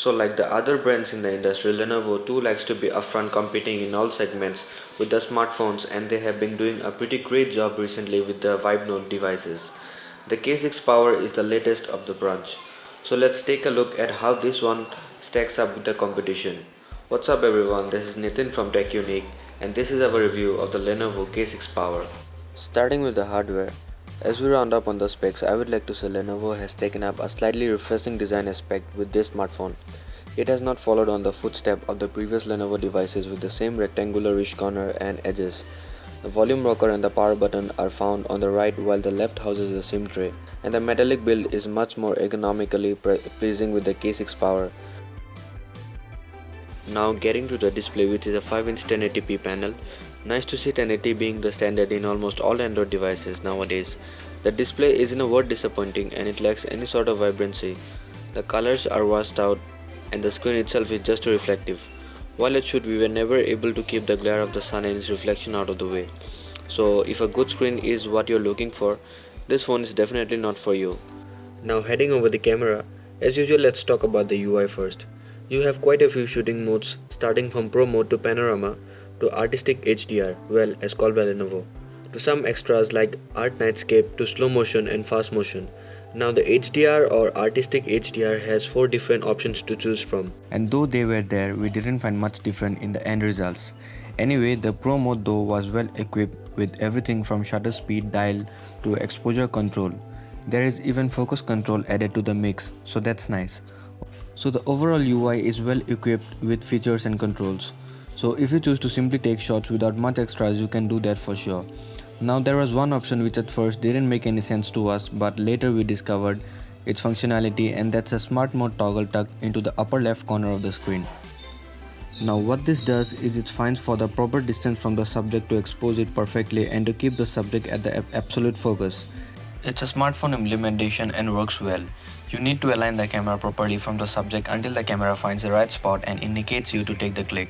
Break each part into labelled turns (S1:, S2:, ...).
S1: So like the other brands in the industry, Lenovo too likes to be upfront competing in all segments with the smartphones, and they have been doing a pretty great job recently with the Vibe Note devices. The K6 Power is the latest of the bunch. So let's take a look at how this one stacks up with the competition. What's up everyone, this is Nitin from Tech Unique and this is our review of the Lenovo K6 Power. Starting with the hardware, as we round up on the specs, I would like to say Lenovo has taken up a slightly refreshing design aspect with this smartphone. It has not followed on the footstep of the previous Lenovo devices with the same rectangular-ish corner and edges. The volume rocker and the power button are found on the right while the left houses the SIM tray, and the metallic build is much more ergonomically pleasing with the K6 Power. Now getting to the display, which is a 5-inch 1080p panel. Nice to see 1080 being the standard in almost all Android devices nowadays. The display is in a word disappointing and it lacks any sort of vibrancy. The colors are washed out and the screen itself is just reflective. While it should, we were never able to keep the glare of the sun and its reflection out of the way. So if a good screen is what you're looking for, this phone is definitely not for you. Now heading over the camera, as usual let's talk about the UI first. You have quite a few shooting modes, starting from Pro mode to Panorama to Artistic HDR, well as called by Lenovo, to some extras like Art Nightscape to slow motion and fast motion. Now the HDR or Artistic HDR has 4 different options to choose from. And though they were there, we didn't find much different in the end results. Anyway, the Pro mode though was well equipped with everything from shutter speed dial to exposure control. There is even focus control added to the mix, so that's nice. So the overall UI is well equipped with features and controls. So if you choose to simply take shots without much extras, you can do that for sure. Now there was one option which at first didn't make any sense to us, but later we discovered its functionality, and that's a smart mode toggle tucked into the upper left corner of the screen. Now what this does is it finds for the proper distance from the subject to expose it perfectly and to keep the subject at the absolute focus. It's a smartphone implementation and works well. You need to align the camera properly from the subject until the camera finds the right spot and indicates you to take the click.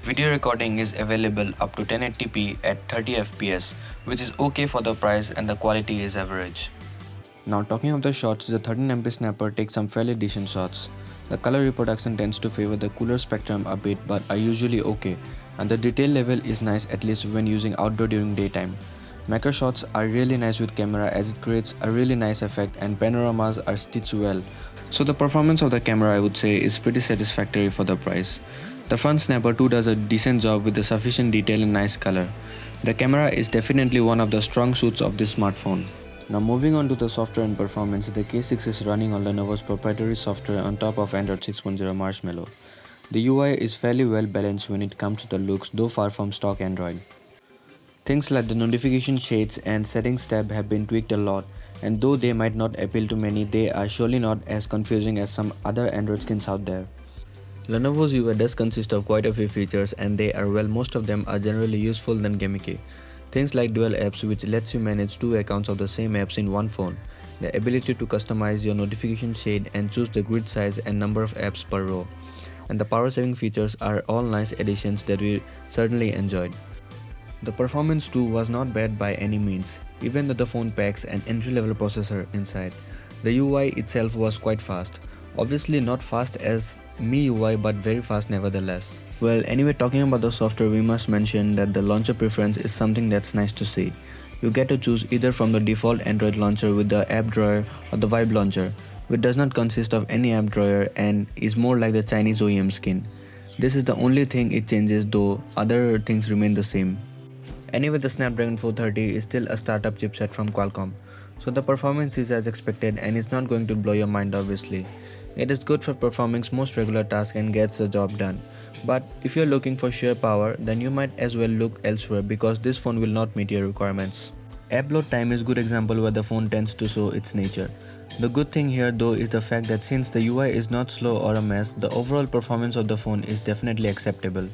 S1: Video recording is available up to 1080p at 30 fps, which is okay for the price and the quality is average. Now talking of the shots, the 13MP snapper takes some fairly decent shots. The color reproduction tends to favor the cooler spectrum a bit but are usually okay, and the detail level is nice at least when using outdoor during daytime. Macro shots are really nice with camera as it creates a really nice effect, and panoramas are stitched well. So the performance of the camera I would say is pretty satisfactory for the price. The front snapper too does a decent job with the sufficient detail and nice color. The camera is definitely one of the strong suits of this smartphone. Now moving on to the software and performance, the K6 is running on Lenovo's proprietary software on top of Android 6.0 Marshmallow. The UI is fairly well balanced when it comes to the looks, though far from stock Android. Things like the notification shades and settings tab have been tweaked a lot, and though they might not appeal to many, they are surely not as confusing as some other Android skins out there. Lenovo's UI does consist of quite a few features, and they are well, most of them are generally useful than gimmicky. Things like dual apps, which lets you manage 2 accounts of the same apps in one phone, the ability to customize your notification shade and choose the grid size and number of apps per row, and the power saving features are all nice additions that we certainly enjoyed. The performance too was not bad by any means, even though the phone packs an entry-level processor inside. The UI itself was quite fast. Obviously not fast as MIUI, but very fast nevertheless. Well, anyway, talking about the software, we must mention that the launcher preference is something that's nice to see. You get to choose either from the default Android launcher with the app drawer or the Vibe launcher, which does not consist of any app drawer and is more like the Chinese OEM skin. This is the only thing it changes, though other things remain the same. Anyway, the Snapdragon 430 is still a startup chipset from Qualcomm, so the performance is as expected and is not going to blow your mind obviously. It is good for performing most regular tasks and gets the job done. But if you're looking for sheer power, then you might as well look elsewhere because this phone will not meet your requirements. App load time is a good example where the phone tends to show its nature. The good thing here though is the fact that since the UI is not slow or a mess, the overall performance of the phone is definitely acceptable.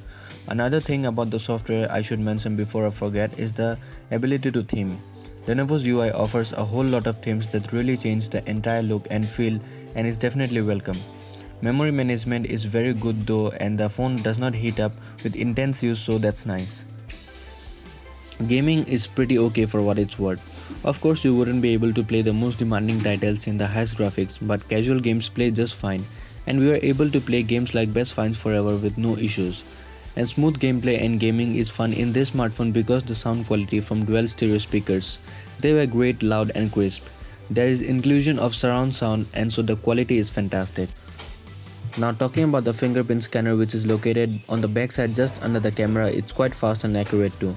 S1: Another thing about the software I should mention before I forget is the ability to theme. Lenovo's UI offers a whole lot of themes that really change the entire look and feel and is definitely welcome. Memory management is very good though, and the phone does not heat up with intense use, so that's nice. Gaming is pretty okay for what it's worth. Of course you wouldn't be able to play the most demanding titles in the highest graphics, but casual games play just fine. and we were able to play games like Best Finds Forever with no issues. And smooth gameplay and gaming is fun in this smartphone because the sound quality from dual stereo speakers. They were great, loud and crisp. There is inclusion of surround sound and so the quality is fantastic. Now talking about the fingerprint scanner which is located on the back side just under the camera, it's quite fast and accurate too.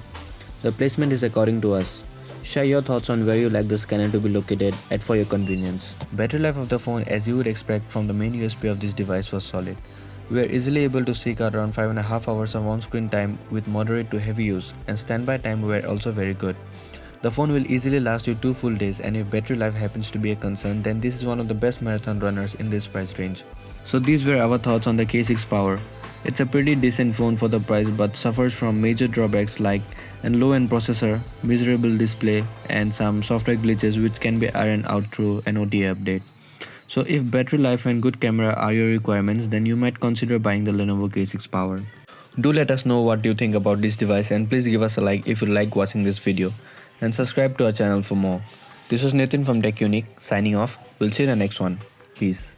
S1: The placement is according to us. Share your thoughts on where you like the scanner to be located at for your convenience. Battery life of the phone, as you would expect from the main USP of this device, was solid. We are easily able to seek out around 5.5 hours of on-screen time with moderate to heavy use, and standby time were also very good. The phone will easily last you 2 full days, and if battery life happens to be a concern, then this is one of the best marathon runners in this price range. So these were our thoughts on the K6 Power. It's a pretty decent phone for the price but suffers from major drawbacks like a low-end processor, miserable display and some software glitches which can be ironed out through an OTA update. So if battery life and good camera are your requirements, then you might consider buying the Lenovo K6 Power. Do let us know what you think about this device and please give us a like if you like watching this video and subscribe to our channel for more. This was Nathan from Tech Unique signing off. We'll see you in the next one. Peace.